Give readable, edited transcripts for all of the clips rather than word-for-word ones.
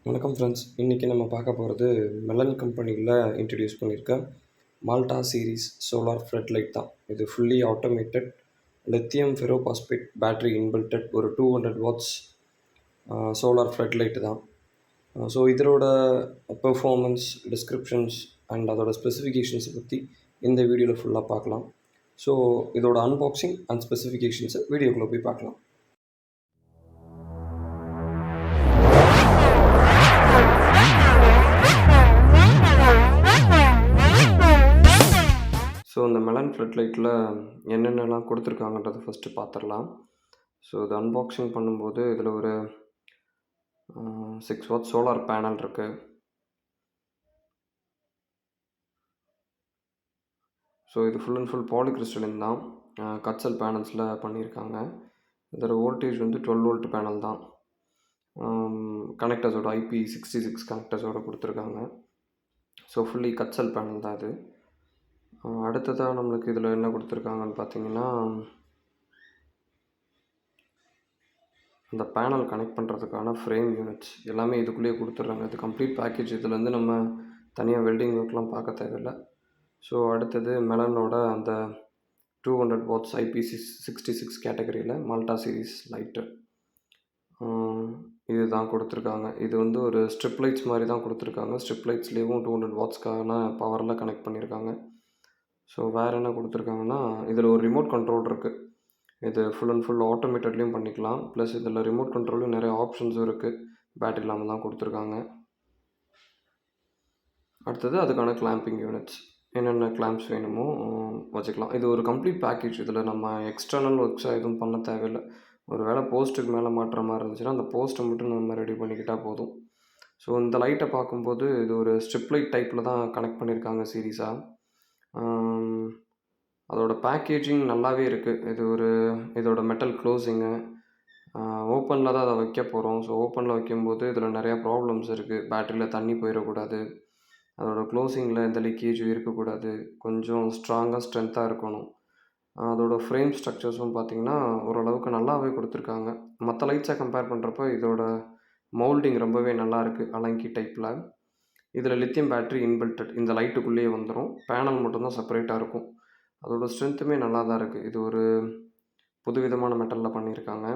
வணக்கம் ஃப்ரெண்ட்ஸ். இன்றைக்கி நம்ம பார்க்க போகிறது மெலன் கம்பெனியில் இன்ட்ரடியூஸ் பண்ணியிருக்க Malta series solar flood light தான். இது fully automated lithium ferrophosphate battery inbuilted ஒரு 200 வாட்ஸ் சோலார் ஃப்ளட் லைட்டு தான். ஸோ இதோட பெர்ஃபார்மன்ஸ், டிஸ்கிரிப்ஷன்ஸ் அண்ட் அதோட ஸ்பெசிஃபிகேஷன்ஸை பற்றி இந்த வீடியோவில் ஃபுல்லாக பார்க்கலாம். ஸோ இதோட அன்பாக்சிங் அண்ட் ஸ்பெசிஃபிகேஷன்ஸை வீடியோக்குள்ளே போய் பார்க்கலாம். ஸோ இந்த மெலன் ஃப்ளட் லைட்டில் என்னென்னலாம் கொடுத்துருக்காங்கன்றதை ஃபஸ்ட்டு பார்த்துடலாம். ஸோ இது அன்பாக்சிங் பண்ணும்போது இதில் ஒரு 6 வாட் சோலார் பேனல் இருக்குது. ஸோ இது ஃபுல் அண்ட் ஃபுல் பாலிக்ரிஸ்டலின் தான், கட்சல் பேனல்ஸில் பண்ணியிருக்காங்க. இதோட வோல்டேஜ் வந்து 12 வோல்ட் பேனல் தான். கனெக்டர்ஸோட IP66 கனெக்டர்ஸோடு கொடுத்துருக்காங்க. ஸோ ஃபுல்லி கட்சல் பேனல் தான் இது. அடுத்ததாக நம்மளுக்கு இதில் என்ன கொடுத்துருக்காங்கன்னு பார்த்தீங்கன்னா, அந்த பேனல் கனெக்ட் பண்ணுறதுக்கான ஃப்ரேம் யூனிட்ஸ் எல்லாமே இதுக்குள்ளேயே கொடுத்துட்றாங்க. இது கம்ப்ளீட் பேக்கேஜ். இதுலேருந்து நம்ம தனியாக வெல்டிங் ஒர்க்லாம் பார்க்க தேவையில்லை. ஸோ அடுத்தது மெலனோட அந்த 200 வாட்ஸ் IP66 கேட்டகரியில் மால்டா சீரீஸ் லைட்டு இது தான் கொடுத்துருக்காங்க. இது வந்து ஒரு ஸ்ட்ரிப் லைட்ஸ் மாதிரி தான் கொடுத்துருக்காங்க. ஸ்ட்ரிப் லைட்ஸ்லேயும் 200 வாட்ஸ்க்கான பவரில் கனெக்ட் பண்ணியிருக்காங்க. ஸோ வேறு என்ன கொடுத்துருக்காங்கன்னா, இதில் ஒரு ரிமோட் கண்ட்ரோல் இருக்குது. இது ஃபுல் அண்ட் ஃபுல் ஆட்டோமேட்டட்லேயும் பண்ணிக்கலாம். ப்ளஸ் இதில் ரிமோட் கண்ட்ரோலும் நிறைய ஆப்ஷன்ஸும் இருக்குது. பேட்டரி இல்லாமல் தான் கொடுத்துருக்காங்க. அடுத்தது அதுக்கான கிளாம்பிங் யூனிட்ஸ், என்னென்ன கிளாம்ப்ஸ் வேணுமோ வச்சுக்கலாம். இது ஒரு கம்ப்ளீட் பேக்கேஜ். இதில் நம்ம எக்ஸ்டர்னல் ஒர்க்ஸாக எதுவும் பண்ண தேவையில்லை. ஒரு வேளை போஸ்ட்டுக்கு மேலே மாட்டுற மாதிரி இருந்துச்சுன்னா அந்த போஸ்ட்டை மட்டும் நம்ம ரெடி பண்ணிக்கிட்டால் போதும். ஸோ இந்த லைட்டை பார்க்கும்போது இது ஒரு ஸ்ட்ரிப் லைட் டைப்பில் தான் கனெக்ட் பண்ணியிருக்காங்க சீரீஸாக. அதோட பேக்கேஜிங் நல்லாவே இருக்குது. இதோட மெட்டல் க்ளோஸிங்கு ஓப்பனில் தான் அதை வைக்க போகிறோம். ஸோ ஓப்பனில் வைக்கும்போது இதில் நிறையா ப்ராப்ளம்ஸ் இருக்குது. பேட்டரியில் தண்ணி போயிடக்கூடாது, அதோட க்ளோஸிங்கில் எந்த லீக்கேஜும் இருக்கக்கூடாது, கொஞ்சம் ஸ்ட்ரென்த்தாக இருக்கணும். அதோட ஃப்ரேம் ஸ்ட்ரக்சர்ஸும் பார்த்திங்கன்னா ஓரளவுக்கு நல்லாவே கொடுத்துருக்காங்க. மற்ற லைட்ஸை கம்பேர் பண்ணுறப்ப இதோட மோல்டிங் ரொம்பவே நல்லா இருக்குது. அலங்கி டைப்பில் இதில் லித்தியம் பேட்டரி இன்பில்டட் இந்த லைட்டுக்குள்ளேயே வந்துடும். பேனல் மட்டும்தான் செப்பரேட்டாக இருக்கும். அதோட ஸ்ட்ரென்த்துமே நல்லா தான் இருக்குது. இது ஒரு புதுவிதமான மெட்டலில் பண்ணியிருக்காங்க.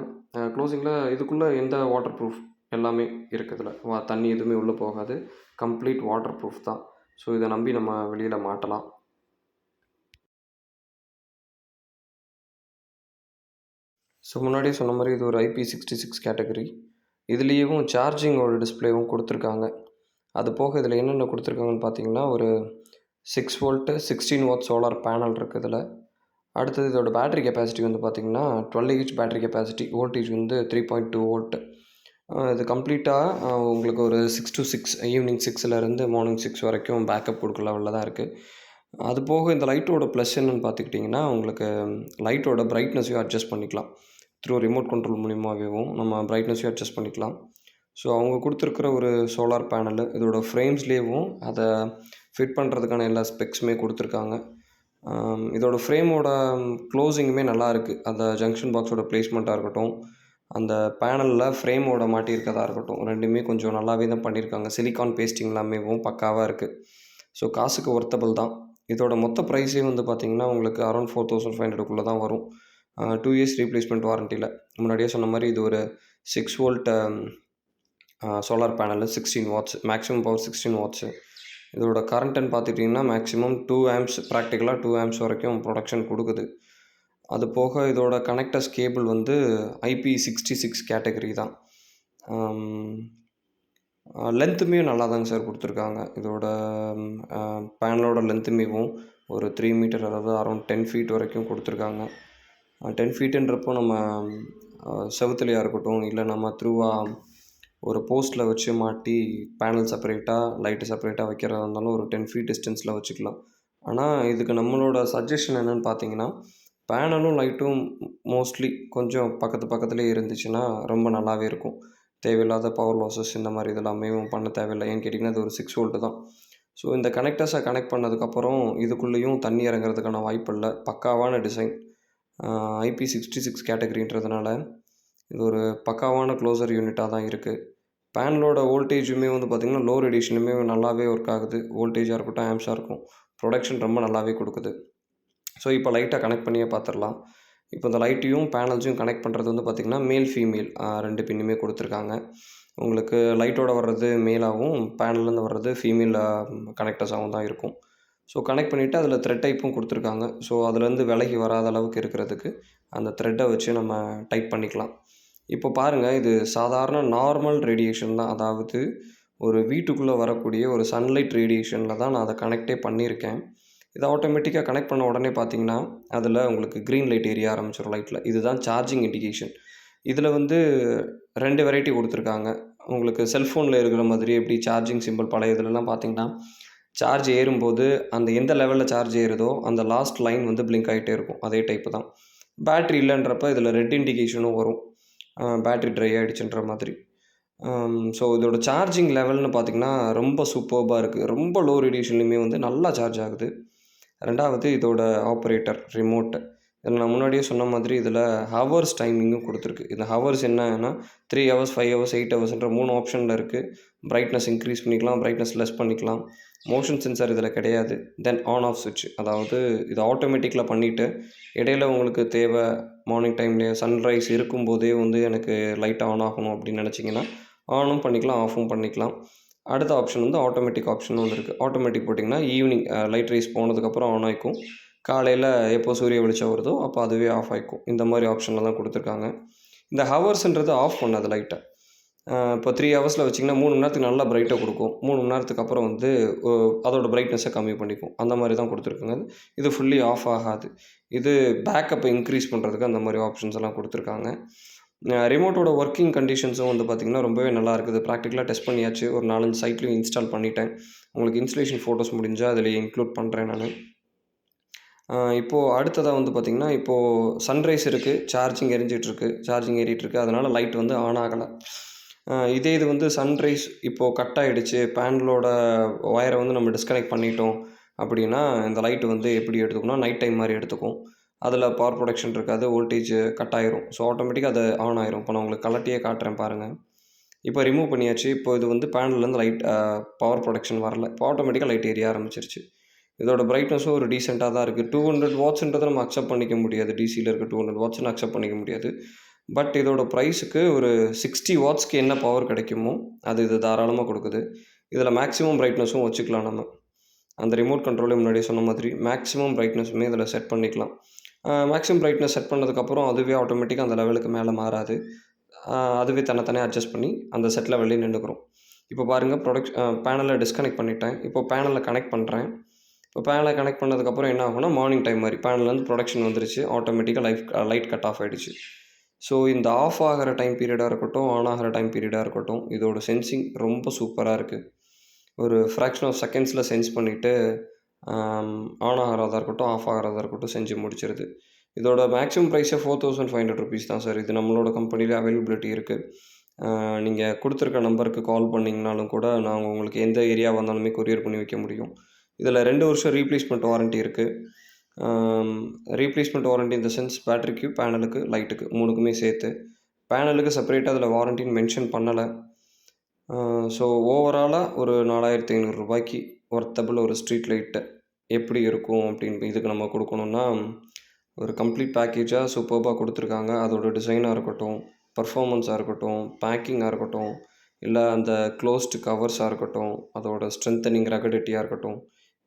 க்ளோசிங்கில் இதுக்குள்ளே எந்த வாட்டர் ப்ரூஃப் எல்லாமே இருக்குது. இதில் தண்ணி எதுவுமே உள்ளே போகாது. கம்ப்ளீட் வாட்டர் ப்ரூஃப் தான். ஸோ இதை நம்பி நம்ம வெளியில் மாட்டலாம். ஸோ முன்னாடியே சொன்ன மாதிரி இது ஒரு IP66 கேட்டகரி. இதுலேயும் சார்ஜிங்கோட டிஸ்பிளேவும் கொடுத்துருக்காங்க. அது போக இதில் என்னென்ன கொடுத்துருக்காங்கன்னு பார்த்தீங்கன்னா, ஒரு 6 வோல்ட்டு 16 வாட் சோலார் பேனல் இருக்குது இதில். அடுத்தது இதோட பேட்டரி கெப்பாசிட்டி வந்து பார்த்திங்கன்னா 12 பேட்டரி கெப்பாசிட்டி. வோல்டேஜ் வந்து 3.2 வோல்ட். இது கம்ப்ளீட்டாக உங்களுக்கு ஒரு 6 to 6 ஈவினிங் 6லேருந்து மார்னிங் 6 வரைக்கும் பேக்கப் கொடுக்க லெவலில் தான் இருக்குது. அது போக இந்த லைட்டோட ப்ளஸ் என்னென்னு பார்த்துக்கிட்டிங்கன்னா, உங்களுக்கு லைட்டோட பிரைட்னஸையும் அட்ஜஸ்ட் பண்ணிக்கலாம். த்ரூ ரிமோட் கண்ட்ரோல் மூலியமாகவும் நம்ம பிரைட்னஸையும் அட்ஜஸ்ட் பண்ணிக்கலாம். ஸோ அவங்க கொடுத்துருக்குற ஒரு சோலார் பேனலு, இதோட ஃப்ரேம்ஸ்லேயும் அதை ஃபிட் பண்ணுறதுக்கான எல்லா ஸ்பெக்ஸுமே கொடுத்துருக்காங்க. இதோட ஃப்ரேமோட க்ளோஸிங்குமே நல்லா இருக்குது. அந்த ஜங்ஷன் பாக்ஸோட ப்ளேஸ்மெண்ட்டாக இருக்கட்டும், அந்த பேனலில் ஃப்ரேமோட மாட்டியிருக்கதாக இருக்கட்டும், ரெண்டுமே கொஞ்சம் நல்லாவே தான் பண்ணியிருக்காங்க. சிலிக்கான் பேஸ்டிங் எல்லாமேவும் பக்காவாக இருக்குது. ஸோ காசுக்கு ஒர்த்தபிள் தான். இதோட மொத்த ப்ரைஸே வந்து பார்த்திங்கன்னா உங்களுக்கு அரௌண்ட் 4500 தான் வரும். 2 இயர்ஸ் ரீப்ளேஸ்மெண்ட் வாரண்டியில். முன்னாடியே சொன்ன மாதிரி இது ஒரு 6 volt solar panel, 16 watts, maximum power 16 watts. இதோட கரண்ட்டுன்னு பார்த்துட்டிங்கன்னா மேக்ஸிமம் 2 ஆம்ப்ஸ், ப்ராக்டிக்கலாக 2 ஆம்ப்ஸ் வரைக்கும் ப்ரொடக்ஷன் கொடுக்குது. அது போக இதோட கனெக்டர்ஸ் கேபிள் வந்து IP66 கேட்டகரி தான். லென்த்துமே நல்லா தாங்க சார் கொடுத்துருக்காங்க. இதோட பேனலோட லென்த்துமேவும் ஒரு 3 மீட்டர், அதாவது அரௌண்ட் 10 ஃபீட் வரைக்கும் கொடுத்துருக்காங்க. 10 ஃபீட்டுன்றப்போ நம்ம செவுத்துலையாக இருக்கட்டும், இல்லை நம்ம த்ரூவாக ஒரு போஸ்ட்டில் வச்சு மாட்டி பேனல் செப்பரேட்டாக லைட்டு செப்பரேட்டாக வைக்கிறதா இருந்தாலும் ஒரு 10 ஃபீட் டிஸ்டன்ஸில் வச்சுக்கலாம். ஆனால் இதுக்கு நம்மளோட சஜஷன் என்னென்னு பார்த்தீங்கன்னா, பேனலும் லைட்டும் மோஸ்ட்லி கொஞ்சம் பக்கத்துலேயே இருந்துச்சுன்னா ரொம்ப நல்லாவே இருக்கும். தேவையில்லாத பவர் லாஸஸ் இந்த மாதிரி இதெல்லாமே பண்ண தேவையில்லை. ஏன்னு கேட்டிங்கன்னா இது ஒரு 6 வோல்ட்டு தான். ஸோ இந்த கனெக்டர்ஸை கனெக்ட் பண்ணதுக்கப்புறம் இதுக்குள்ளேயும் தண்ணி இறங்குறதுக்கான வாய்ப்பு இல்லை. பக்காவான டிசைன். IP66 கேட்டகரின்றதுனால இது ஒரு பக்காவான க்ளோசர் யூனிட்டாக தான் இருக்குது. பேனலோட வோல்டேஜுமே வந்து பார்த்திங்கன்னா லோ ரேடியேஷனுமே நல்லாவே ஒர்க் ஆகுது. வோல்டேஜாக இருக்கட்டும், ஆம்ப்ஸாக இருக்கும். ப்ரொடக்ஷன் ரொம்ப நல்லாவே கொடுக்குது. ஸோ இப்போ லைட்டை கனெக்ட் பண்ணியே பார்த்துடலாம். இப்போ இந்த லைட்டையும் பேனல்ஸையும் கனெக்ட் பண்ணுறது வந்து பார்த்திங்கன்னா மேல் ஃபீமேல் 2 பின்னுமே கொடுத்துருக்காங்க. உங்களுக்கு லைட்டோட வர்றது மேலாகவும் பேனல்லேருந்து வர்றது ஃபீமேல் கனெக்டர்ஸாகவும் தான் இருக்கும். ஸோ கனெக்ட் பண்ணிவிட்டு அதில் த்ரெட் டைப்பும் கொடுத்துருக்காங்க. ஸோ அதுலேருந்து விலகி வராத அளவுக்கு இருக்கிறதுக்கு அந்த த்ரெட்டை வச்சு நம்ம டைப் பண்ணிக்கலாம். இப்போ பாருங்கள், இது சாதாரண நார்மல் ரேடியேஷன் தான். அதாவது ஒரு வீட்டுக்குள்ளே வரக்கூடிய ஒரு சன்லைட் ரேடியேஷனில் தான் நான் அதை கனெக்டே பண்ணியிருக்கேன். இதை ஆட்டோமேட்டிக்காக கனெக்ட் பண்ண உடனே பார்த்தீங்கன்னா, அதில் உங்களுக்கு க்ரீன் லைட் எரிய ஆரம்பிச்சிடும் லைட்டில். இதுதான் சார்ஜிங் இண்டிகேஷன். இதில் வந்து 2 வெரைட்டி கொடுத்துருக்காங்க. உங்களுக்கு செல்ஃபோனில் இருக்கிற மாதிரி எப்படி சார்ஜிங் சிம்பிள் பழைய இதுலலாம் பார்த்தீங்கன்னா, சார்ஜ் ஏறும்போது அந்த எந்த லெவலில் சார்ஜ் ஏறுதோ அந்த லாஸ்ட் லைன் வந்து பிளிங்க் ஆகிட்டே இருக்கும். அதே டைப்பு தான். பேட்ரி இல்லைன்றப்ப இதில் ரெட் இண்டிகேஷனும் வரும். பேட்ரி ட்ரை ஆகிடுச்சுன்ற மாதிரி. ஸோ இதோட சார்ஜிங் லெவல்னு பார்த்தீங்கன்னா, ரொம்ப சூப்பர்பா இருக்குது. ரொம்ப லோ ரேடியேஷன்லையுமே வந்து நல்லா சார்ஜ் ஆகுது. 2வது இதோட ஆப்ரேட்டர் ரிமோட். இதில் நான் முன்னாடியே சொன்ன மாதிரி இதில் ஹவர்ஸ் டைமிங்கும் கொடுத்துருக்கு. இந்த ஹவர்ஸ் என்னன்னா 3 ஹவர்ஸ், 5 ஹவர்ஸ், 8 ஹவர்ஸ்ன்ற 3 ஆப்ஷனில் இருக்குது. பிரைட்னஸ் இன்க்ரீஸ் பண்ணிக்கலாம், பிரைட்னஸ் லெஸ் பண்ணிக்கலாம். மோஷன் சென்சார் இதில் கிடையாது. தென் ஆன் ஆஃப் சுவிட்ச், அதாவது இது ஆட்டோமேட்டிக்கில் பண்ணிவிட்டு இடையில உங்களுக்கு தேவை மார்னிங் டைம்லேயே சன்ரைஸ் இருக்கும்போதே வந்து எனக்கு லைட் ஆன் ஆகணும் அப்படின்னு நினச்சிங்கன்னா ஆனும் பண்ணிக்கலாம், ஆஃபும் பண்ணிக்கலாம். அடுத்த ஆப்ஷன் வந்து ஆட்டோமேட்டிக் ஆப்ஷனும் வந்து இருக்குது. ஆட்டோமேட்டிக் போட்டிங்கன்னா ஈவினிங் லைட் ரைஸ் போனதுக்கப்புறம் ஆன் ஆகிக்கும். காலையில் எப்போ சூரிய வெளிச்சம் வருதோ அப்போ அதுவே ஆஃப் ஆகிக்கும். இந்த மாதிரி ஆப்ஷனில் தான் கொடுத்துருக்காங்க. இந்த ஹவர்ஸ்ன்றது ஆஃப் பண்ணாது லைட்டை. இப்போ 3 ஹவர்ஸில் வச்சிங்கன்னா 3 மணி நேரத்துக்கு நல்லா பிரைட்டாக கொடுக்கும். 3 மணி நேரத்துக்கு அப்புறம் வந்து அதோட பிரைட்னஸை கம்மி பண்ணிக்கும். அந்த மாதிரி தான் கொடுத்துருக்காங்க. இது ஃபுல்லி ஆஃப் ஆகாது. இது பேக்கப்பை இன்க்ரீஸ் பண்ணுறதுக்கு அந்த மாதிரி ஆப்ஷன்ஸ் எல்லாம் கொடுத்துருக்காங்க. ரிமோட்டோட ஒர்க்கிங் கண்டிஷன்ஸும் வந்து பார்த்திங்கன்னா ரொம்பவே நல்லா இருக்குது. ப்ராக்டிக்கலாக டெஸ்ட் பண்ணியாச்சு. ஒரு 4, 5 சைட்லையும் இன்ஸ்டால் பண்ணிட்டேன். உங்களுக்கு இன்ஸ்டலேஷன் ஃபோட்டோஸ் முடிஞ்சால் அதில் இன்க்ளூட் பண்ணுறேன் நான். இப்போது அடுத்ததாக வந்து பார்த்திங்கன்னா, இப்போது சன்ரைஸ் இருக்குது, சார்ஜிங் எரிஞ்சிட்ருக்கு, சார்ஜிங் ஏறிட்டுருக்கு. அதனால் லைட் வந்து ஆன் ஆகலை. இதே இது வந்து சன்ரைஸ் இப்போது கட் ஆகிடுச்சு, பேனலோட ஒயரை வந்து நம்ம டிஸ்கனெக்ட் பண்ணிட்டோம் அப்படின்னா இந்த லைட் வந்து எப்படி எடுத்துக்கணும்னா நைட் டைம் மாதிரி எடுத்துக்கும். அதில் பவர் ப்ரொடக்ஷன் இருக்காது, வோல்டேஜ் கட் ஆயிரும். ஸோ ஆட்டோமேட்டிக்காக அது ஆன் ஆயிரும். இப்போ நான் உங்களுக்கு கலட்டியே காட்டுறேன் பாருங்கள். இப்போ ரிமூவ் பண்ணியாச்சு. இப்போ இது வந்து பேனல்லேருந்து லைட் பவர் ப்ரொடக்ஷன் வரல. இப்போ ஆட்டோமேட்டிக்காக லைட் எரிய ஆரம்பிச்சிருச்சு. இதோட பிரைட்னஸும் ஒரு டீசென்ட்டாக தான் இருக்குது. 200 வாட்ஸ்ன்றதை நம்ம அக்செப்ட் பண்ணிக்க முடியாது. டிசியில் இருக்க 200 வாட்ஸ்ன்னு அக்செப்ட் பண்ணிக்க முடியாது. பட் இதோட ப்ரைஸுக்கு ஒரு 60 வாட்ஸ்க்கு என்ன பவர் கிடைக்குமோ அது இது தாராளமாக கொடுக்குது. இதில் மேக்ஸிமம் பிரைட்னஸும் வச்சுக்கலாம் நம்ம. அந்த ரிமோட் கண்ட்ரோலே முன்னாடியே சொன்ன மாதிரி மேக்ஸிமம் பிரைட்னஸுமே இதில் செட் பண்ணிக்கலாம். மேக்ஸிமம் பிரைட்னஸ் செட் பண்ணதுக்கப்புறம் அதுவே ஆட்டோமேட்டிக்காக அந்த லெவலுக்கு மேலே மாறாது. அதுவே தன்னைத்தானே அட்ஜஸ்ட் பண்ணி அந்த செட் லெவல்லே நின்றுக்கிறோம். இப்போ பாருங்கள், பேனலை டிஸ்கனெக்ட் பண்ணிட்டேன். இப்போ பேனலை கனெக்ட் பண்ணுறேன். இப்போ பேனலை கனெக்ட் பண்ணதுக்கப்புறம் என்ன ஆகும்னா மார்னிங் டைம் மாதிரி பேனல்லேருந்து ப்ரொடக்ஷன் வந்துருச்சு. ஆட்டோமேட்டிக்காக லைட் கட் ஆஃப் ஆகிடுச்சு. ஸோ இந்த ஆஃப் ஆகிற டைம் பீரியடாக இருக்கட்டும், ஆன் ஆகிற டைம் பீரியடாக இருக்கட்டும், இதோட சென்சிங் ரொம்ப சூப்பராக இருக்குது. ஒரு ஃப்ராக்ஷன் ஆஃப் செகண்ட்ஸில் சென்ஸ் பண்ணிவிட்டு ஆன் ஆகிறதா இருக்கட்டும், ஆஃப் ஆகிறதா இருக்கட்டும் செஞ்சு முடிச்சிருது. இதோட மேக்ஸிமம் ப்ரைஸே 4500 ருபீஸ் தான் சார். இது நம்மளோட கம்பெனியில் அவைலபிலிட்டி இருக்குது. நீங்கள் கொடுத்துருக்க நம்பருக்கு கால் பண்ணிங்கனாலும் கூட நாங்கள் உங்களுக்கு எந்த ஏரியா வந்தாலுமே கொரியர் பண்ணி வைக்க முடியும். இதில் 2 வருஷம் ரீப்ளேஸ்மெண்ட் வாரண்ட்டி இருக்குது. ரீப்ளேஸ்மெண்ட் வாரண்ட்டி இந்த சென்ஸ் பேட்டரிக்கு, பேனலுக்கு, லைட்டுக்கு 3க்குமே சேர்த்து. பேனலுக்கு செப்பரேட்டாக அதில் வாரண்ட்டின்னு மென்ஷன் பண்ணலை. ஸோ ஓவராலாக ஒரு 4500 ரூபாய்க்கு ஒர்த்தபிள் ஒரு ஸ்ட்ரீட் லைட்டு எப்படி இருக்கும் அப்படின்னு இதுக்கு நம்ம கொடுக்கணுன்னா ஒரு கம்ப்ளீட் பேக்கேஜாக சூப்பர்பாக கொடுத்துருக்காங்க. அதோட டிசைனாக இருக்கட்டும், பர்ஃபார்மன்ஸாக இருக்கட்டும், பேக்கிங்காக இருக்கட்டும், இல்லை அந்த க்ளோஸ்டு கவர்ஸாக இருக்கட்டும், அதோட ஸ்ட்ரென்த்தனிங் ரகடிட்டியாக இருக்கட்டும்,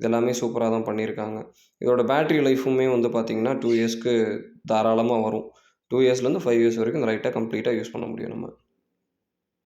இதெல்லாமே சூப்பராக தான் பண்ணியிருக்காங்க. இதோட பேட்ரி லைஃபுமே வந்து பார்த்திங்கன்னா 2 இயர்ஸ்க்கு தாராளமாக வரும். 2 இயர்ஸ்லேருந்து 5 இயர்ஸ் வரைக்கும் இந்த லைட்டை கம்ப்ளீட்டாக யூஸ் பண்ண முடியும் நம்ம.